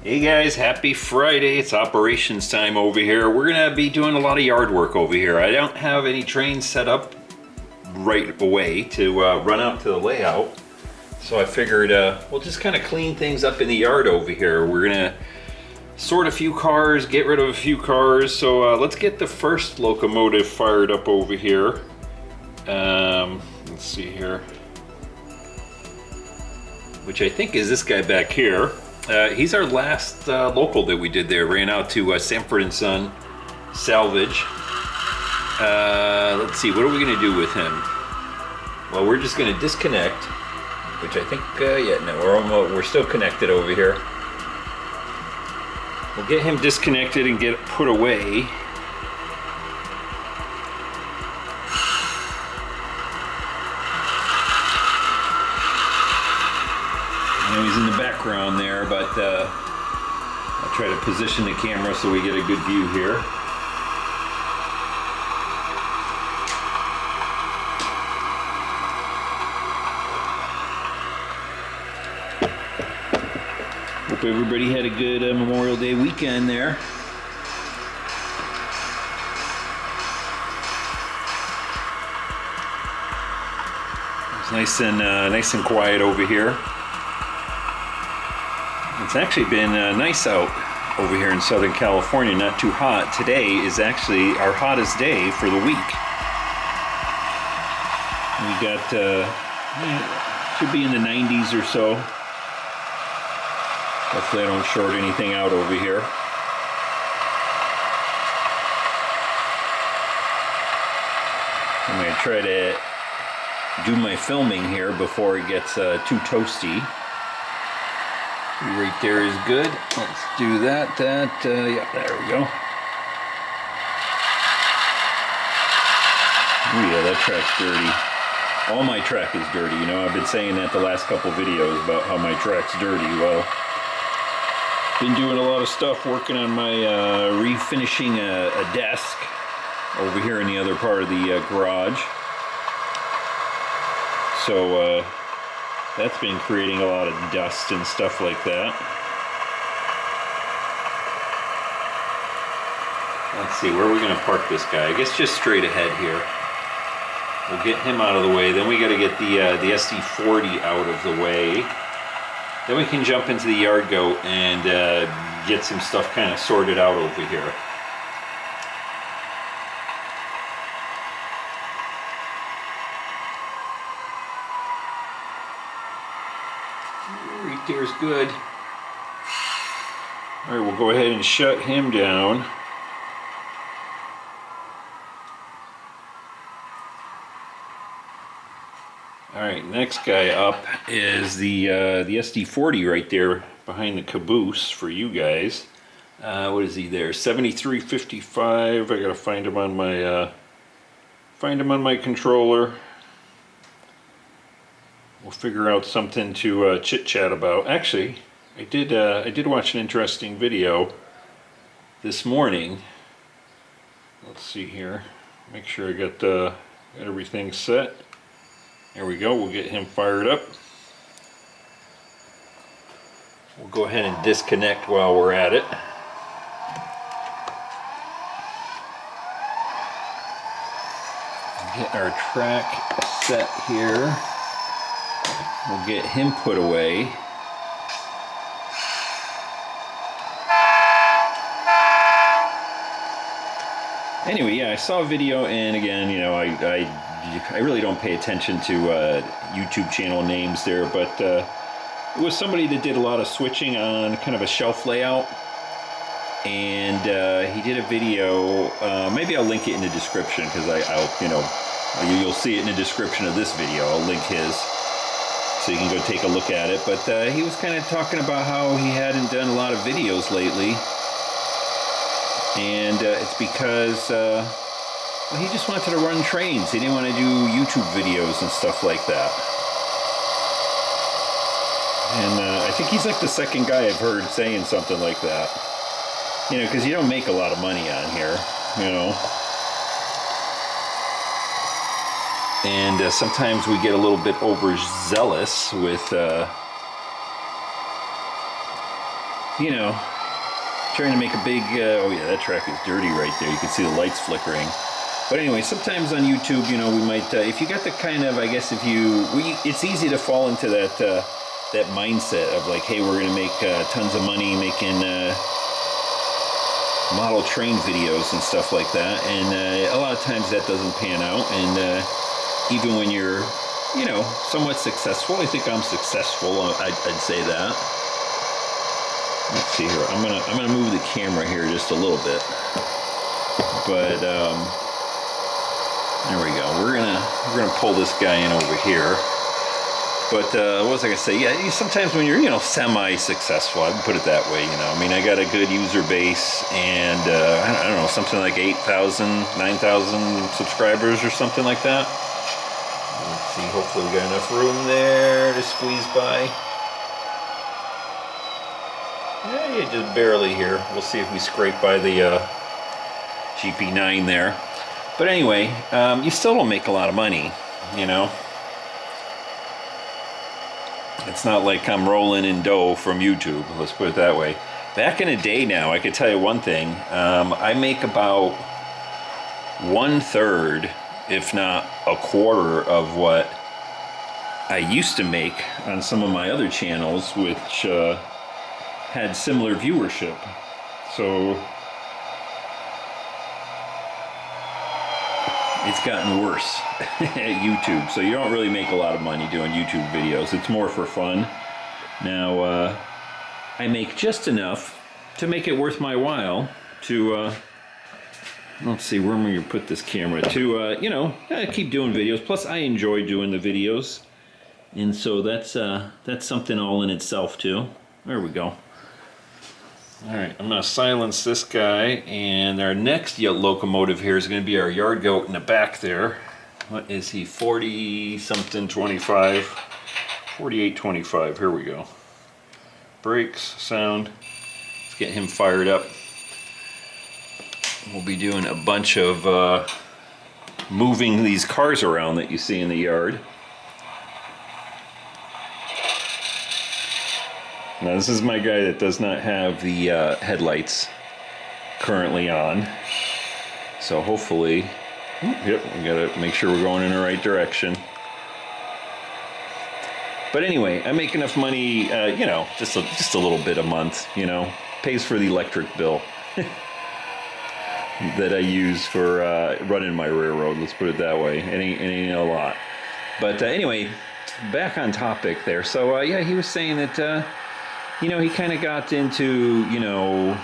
Hey guys, happy Friday. It's operations time over here. We're gonna be doing a lot of yard work over here. I don't have any trains set up right away to run out to the layout. So I figured we'll just kind of clean things up in the yard over here. We're gonna sort a few cars, get rid of a few cars. So let's get the first locomotive fired up over here. Let's see here. Which I think is this guy back here. He's our last local that we did there. Ran out to Sanford & Son salvage. Let's see, what are we gonna do with him? Well, we're just gonna disconnect, which I think, yeah, no, we're still connected over here. We'll get him disconnected and get put away. I know he's in the background there, but I'll try to position the camera so we get a good view here. Hope everybody had a good Memorial Day weekend there. It's nice and quiet over here. It's actually been nice out over here in Southern California, not too hot. Today is actually our hottest day for the week. We got, should be in the 90s or so. Hopefully I don't short anything out over here. I'm going to try to do my filming here before it gets too toasty. Right there is good. Let's do that. Yeah, there we go. Oh yeah, that track's dirty. All my track is dirty. You know, I've been saying that the last couple videos about how my track's dirty. Well, been doing a lot of stuff working on my refinishing a desk over here in the other part of the garage. So that's been creating a lot of dust and stuff like that. Let's see, where are we going to park this guy? I guess just straight ahead here. We'll get him out of the way. Then we got to get the SD40 out of the way. Then we can jump into the yard goat and get some stuff kind of sorted out over here. Right there's good. All right, we'll go ahead and shut him down. All right, next guy up is the SD40 right there behind the caboose for you guys. What is he there? 7355. I gotta find him on my controller. We'll figure out something to chit chat about. Actually, I did watch an interesting video this morning. Let's see here. Make sure I got everything set. There we go, we'll get him fired up. We'll go ahead and disconnect while we're at it. Get our track set here. We'll get him put away. Anyway, yeah, I saw a video, and again, you know, I really don't pay attention to YouTube channel names there, but it was somebody that did a lot of switching on kind of a shelf layout, and he did a video. Maybe I'll link it in the description, because you'll see it in the description of this video. I'll link his, so you can go take a look at it. But he was kind of talking about how he hadn't done a lot of videos lately. And it's because well, he just wanted to run trains. He didn't want to do YouTube videos and stuff like that. And I think he's like the second guy I've heard saying something like that. You know, because you don't make a lot of money on here, you know. And sometimes we get a little bit overzealous with you know, trying to make a big, oh yeah, that track is dirty right there. You can see the lights flickering. But anyway, sometimes on YouTube, you know, we might, if you got the kind of, I guess it's easy to fall into that, that mindset of like, hey, we're going to make tons of money making model train videos and stuff like that. And a lot of times that doesn't pan out. And even when you're, you know, somewhat successful, I think I'm successful, I'd say that. Let's see here. I'm gonna move the camera here just a little bit. But there we go. We're gonna pull this guy in over here. But what was I gonna say? Yeah, sometimes when you're, you know, semi-successful, I would put it that way. You know, I mean, I got a good user base, and I don't know, something like 8,000, 9,000 subscribers or something like that. Let's see. Hopefully, we got enough room there to squeeze by. Yeah, just barely here. We'll see if we scrape by the GP9 there. But anyway, you still don't make a lot of money, you know. It's not like I'm rolling in dough from YouTube, let's put it that way. Back in the day now, I could tell you one thing. I make about 1/3, if not a quarter, of what I used to make on some of my other channels, which had similar viewership. So it's gotten worse at YouTube. So you don't really make a lot of money doing YouTube videos. It's more for fun. Now, I make just enough to make it worth my while to, let's see, where am I going to put this camera? To, you know, keep doing videos. Plus, I enjoy doing the videos. And so that's something all in itself, too. There we go. Alright, I'm going to silence this guy, and our next locomotive here is going to be our yard goat in the back there. What is he, 40-something, 25? 48-25, here we go. Brakes, sound, let's get him fired up. We'll be doing a bunch of moving these cars around that you see in the yard. Now this is my guy that does not have the headlights currently on. So hopefully, yep, we gotta make sure we're going in the right direction. But anyway, I make enough money, you know, just a little bit a month, you know, pays for the electric bill that I use for running my railroad, let's put it that way. It ain't a lot. But anyway, back on topic there. So yeah, he was saying that, you know, he kind of got into, you know,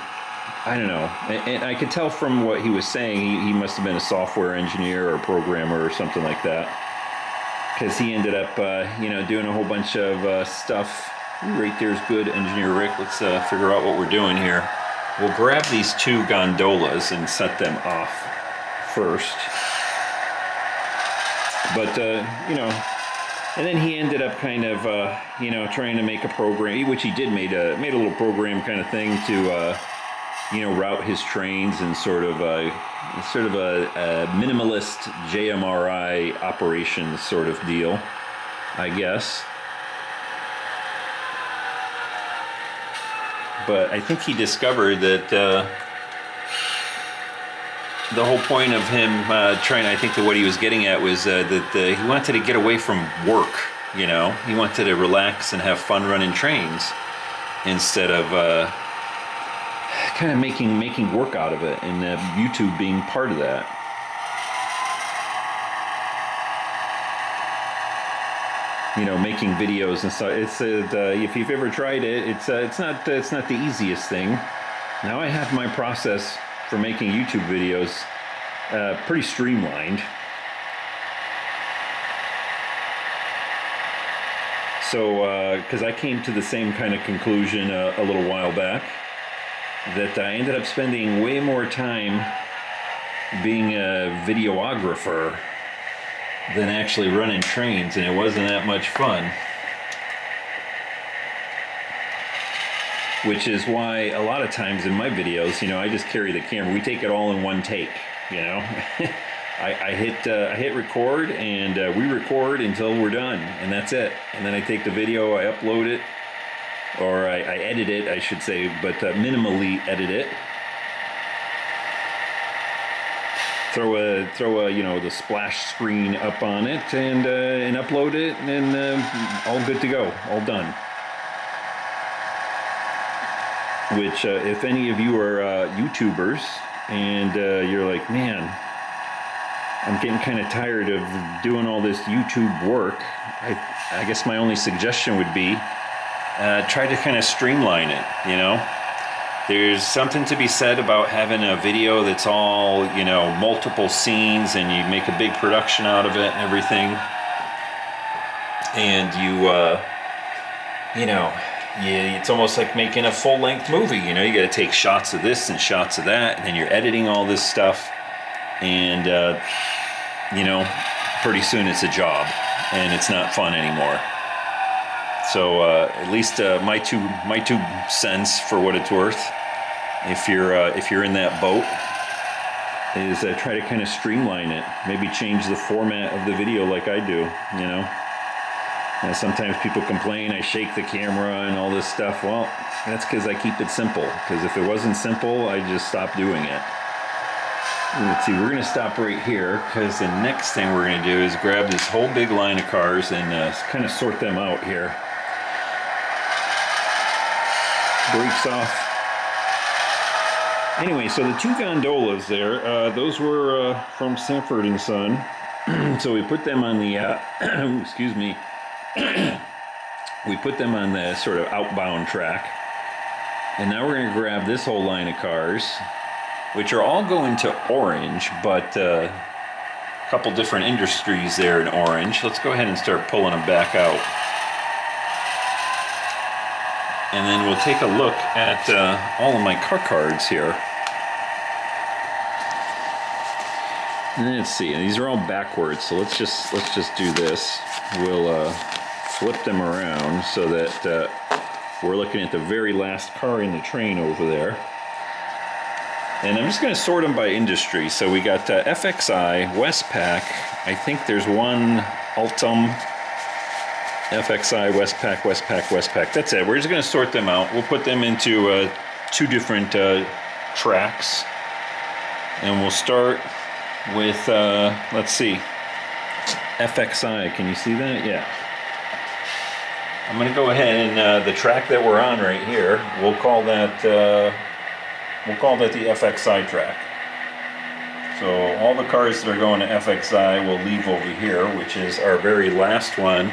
I don't know, and I could tell from what he was saying, he must have been a software engineer or programmer or something like that, because he ended up, you know, doing a whole bunch of stuff. Ooh, right there's good, Engineer Rick. Let's figure out what we're doing here. We'll grab these two gondolas and set them off first. But, you know, and then he ended up kind of, you know, trying to make a program, which he did, made a little program kind of thing to, you know, route his trains and sort of a minimalist JMRI operations sort of deal, I guess. But I think he discovered that the whole point of him trying, I think that what he was getting at was that he wanted to get away from work, you know. He wanted to relax and have fun running trains instead of kind of making work out of it, and YouTube being part of that. You know, making videos and stuff. It's if you've ever tried it, it's not the easiest thing. Now I have my process for making YouTube videos pretty streamlined. So, because I came to the same kind of conclusion a little while back, that I ended up spending way more time being a videographer than actually running trains, and it wasn't that much fun. Which is why a lot of times in my videos, you know, I just carry the camera. We take it all in one take, you know. I hit record, and we record until we're done, and that's it. And then I take the video, I upload it, or I edit it, I should say, but minimally edit it. Throw a you know, the splash screen up on it and upload it, and all good to go, all done. Which if any of you are YouTubers and you're like, man, I'm getting kind of tired of doing all this YouTube work, I guess my only suggestion would be try to kind of streamline it, you know? There's something to be said about having a video that's all, you know, multiple scenes, and you make a big production out of it and everything. And you know, it's almost like making a full-length movie, you know? You got to take shots of this and shots of that, and then you're editing all this stuff. And, you know, pretty soon it's a job, and it's not fun anymore. So at least my two cents for what it's worth, if you're in that boat, is try to kind of streamline it. Maybe change the format of the video like I do, you know. Sometimes people complain I shake the camera and all this stuff. Well, that's because I keep it simple. Because if it wasn't simple, I'd just stop doing it. Let's see, we're going to stop right here, because the next thing we're going to do is grab this whole big line of cars and kind of sort them out here. Brakes off. Anyway, so the two gondolas there, those were from Sanford and Son. So we put them on the, excuse me, we put them on the sort of outbound track. And now we're going to grab this whole line of cars, which are all going to Orange, but a couple different industries there in Orange. Let's go ahead and start pulling them back out. And then we'll take a look at all of my car cards here. And let's see, these are all backwards, so let's just do this. We'll flip them around so that we're looking at the very last car in the train over there. And I'm just going to sort them by industry. So we got FXI, Westpac. I think there's one Altum, FXI, Westpac, Westpac, Westpac. That's it. We're just going to sort them out. We'll put them into two different tracks. And we'll start with, let's see, FXI. Can you see that? Yeah. I'm going to go ahead and the track that we're on right here, we'll call that the FXI track. So all the cars that are going to FXI will leave over here, which is our very last one,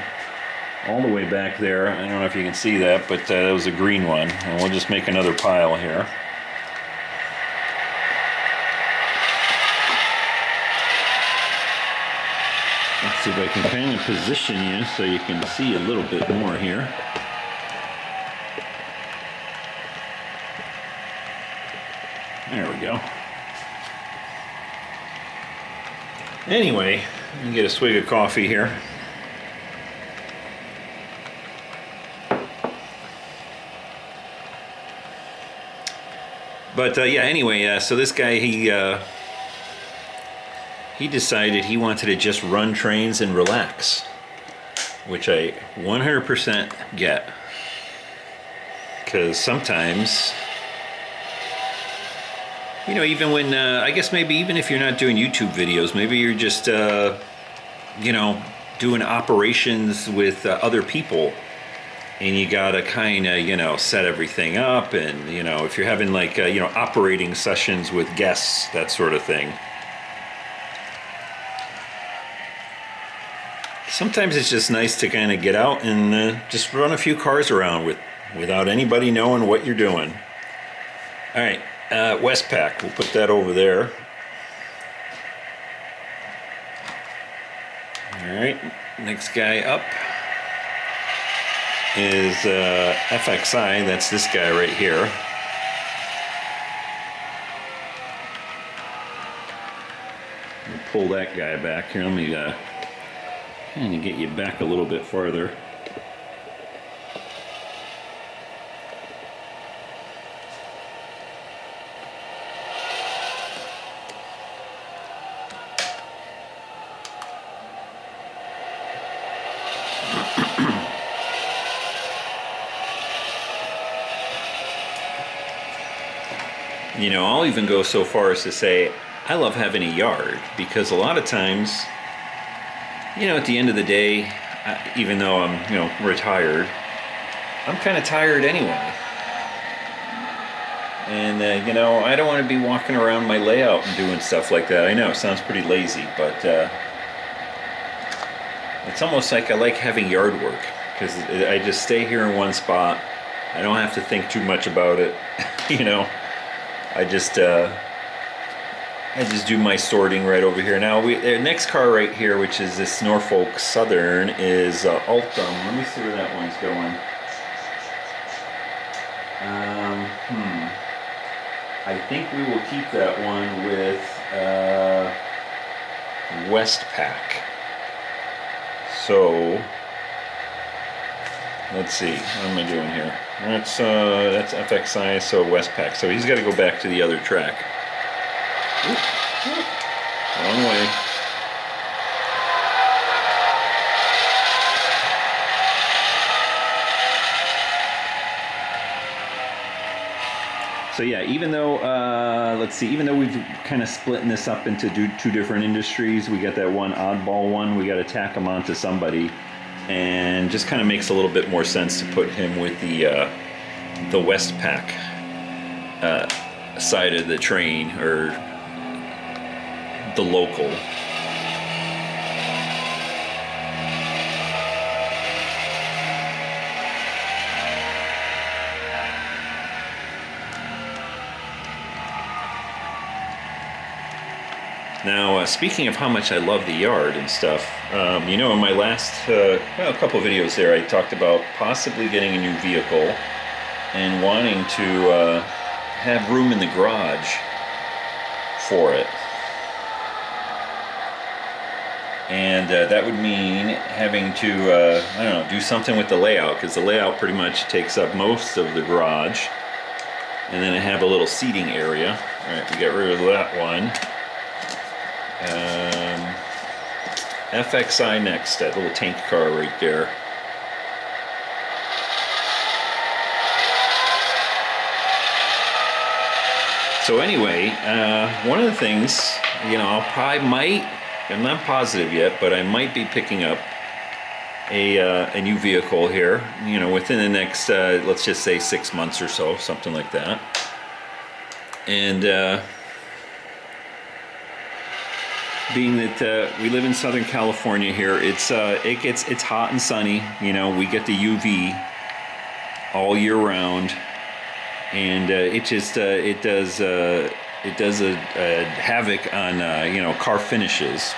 all the way back there. I don't know if you can see that, but that was a green one. And we'll just make another pile here. Let's see if I can kind of position you so you can see a little bit more here. There we go. Anyway, let me get a swig of coffee here. But yeah, anyway, so this guy, he decided he wanted to just run trains and relax, which I 100% get. Because sometimes, you know, even when, I guess maybe even if you're not doing YouTube videos, maybe you're just, you know, doing operations with other people, and you gotta kind of, you know, set everything up, and, you know, if you're having like, you know, operating sessions with guests, that sort of thing. Sometimes it's just nice to kind of get out and just run a few cars around without anybody knowing what you're doing. All right, Westpac, we'll put that over there. All right, next guy up is FXI, that's this guy right here. We'll pull that guy back here. Let me kind of get you back a little bit farther. You know, I'll even go so far as to say I love having a yard, because a lot of times, you know, at the end of the day, even though I'm, you know, retired, I'm kind of tired anyway. And, you know, I don't want to be walking around my layout and doing stuff like that. I know, it sounds pretty lazy, but it's almost like I like having yard work, because I just stay here in one spot. I don't have to think too much about it. You know, I just do my sorting right over here. Now, the next car right here, which is this Norfolk Southern, is Altum. Let me see where that one's going. I think we will keep that one with Westpac. So let's see, what am I doing here? That's FXI, so Westpac. So he's got to go back to the other track. Wrong way. So yeah, even though, let's see, even though we've kind of splitting this up into two different industries, we got that one oddball one, we got to tack him onto somebody, and just kind of makes a little bit more sense to put him with the Westpac side of the train, or the local. Now, speaking of how much I love the yard and stuff, you know, in my last a couple of videos there, I talked about possibly getting a new vehicle and wanting to have room in the garage for it. And that would mean having to, I don't know, do something with the layout, because the layout pretty much takes up most of the garage. And then I have a little seating area. All right, we got rid of that one. FXI next, that little tank car right there. So anyway, one of the things, you know, I'm not positive yet, but I might be picking up a new vehicle here, you know, within the next, let's just say 6 months or so, something like that. And being that we live in Southern California here, it's hot and sunny. You know, we get the UV all year round, and it does a havoc on you know, car finishes.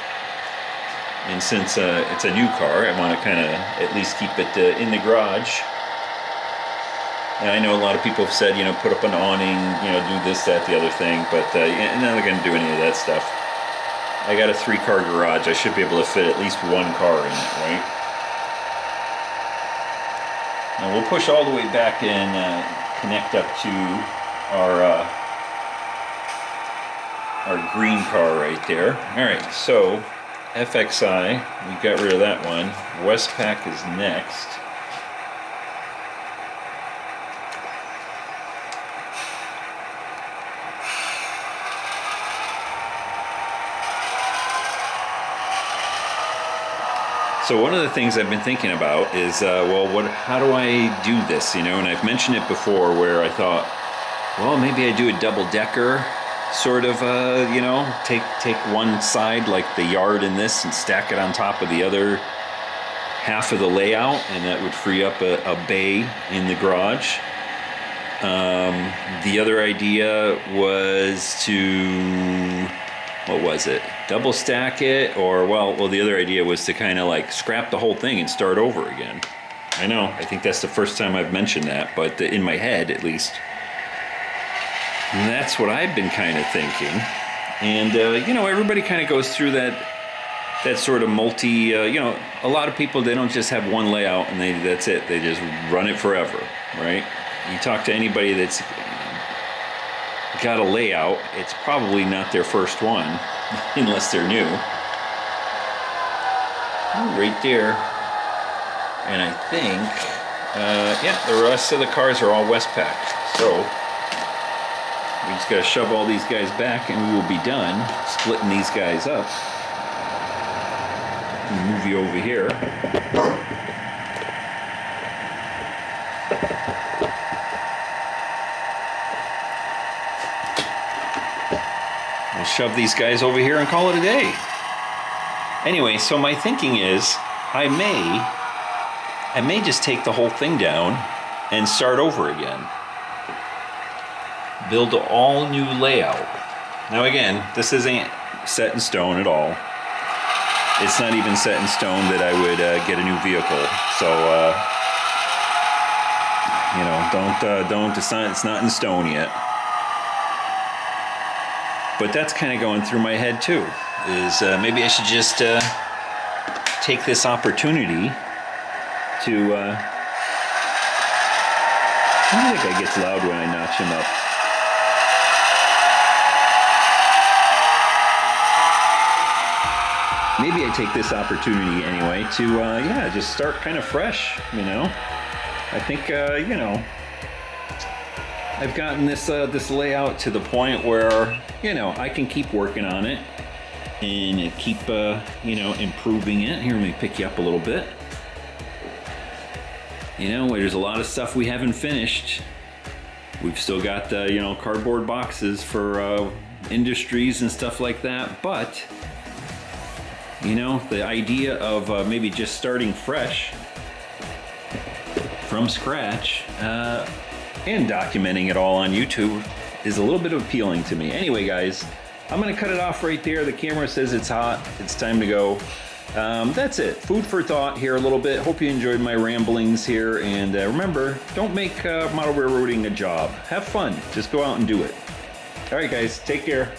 And since it's a new car, I want to kind of at least keep it in the garage. And I know a lot of people have said, you know, put up an awning, you know, do this, that, the other thing, but I'm not going to do any of that stuff. I got a 3-car garage. I should be able to fit at least one car in it, right? Now we'll push all the way back and connect up to our green car right there. All right, so FXI, we got rid of that one. Westpac is next. So one of the things I've been thinking about is, well, how do I do this, you know? And I've mentioned it before, where I thought, well, maybe I do a double-decker, sort of, you know, take one side, like the yard in this, and stack it on top of the other half of the layout, and that would free up a bay in the garage. The other idea was to, what was it? Double stack it, or well, the other idea was to kind of like scrap the whole thing and start over again. I know, I think that's the first time I've mentioned that, but in my head at least. And that's what I've been kind of thinking. And you know, everybody kind of goes through that sort of multi, you know, a lot of people, they don't just have one layout and that's it. They just run it forever, right? You talk to anybody that's got a layout, it's probably not their first one, unless they're new. Right there. And I think, yeah, the rest of the cars are all Westpac. So We just gotta shove all these guys back and we will be done splitting these guys up. Move you over here. We'll shove these guys over here and call it a day. Anyway, so my thinking is I may just take the whole thing down and start over again. Build an all new layout. Now again, this isn't set in stone at all. It's not even set in stone that I would get a new vehicle. So, you know, it's not in stone yet. But that's kind of going through my head too, is maybe I should just take this opportunity to, I think it gets loud when I notch him up. Maybe I take this opportunity anyway to, yeah, just start kind of fresh, you know. I think, you know, I've gotten this this layout to the point where, you know, I can keep working on it and keep, you know, improving it. Here, let me pick you up a little bit. You know, there's a lot of stuff we haven't finished. We've still got, you know, cardboard boxes for industries and stuff like that, but you know, the idea of maybe just starting fresh from scratch and documenting it all on YouTube is a little bit appealing to me. Anyway, guys, I'm gonna cut it off right there. The camera says it's hot. It's time to go. That's it. Food for thought here a little bit. Hope you enjoyed my ramblings here. And remember, don't make model railroading a job. Have fun. Just go out and do it. All right, guys, take care.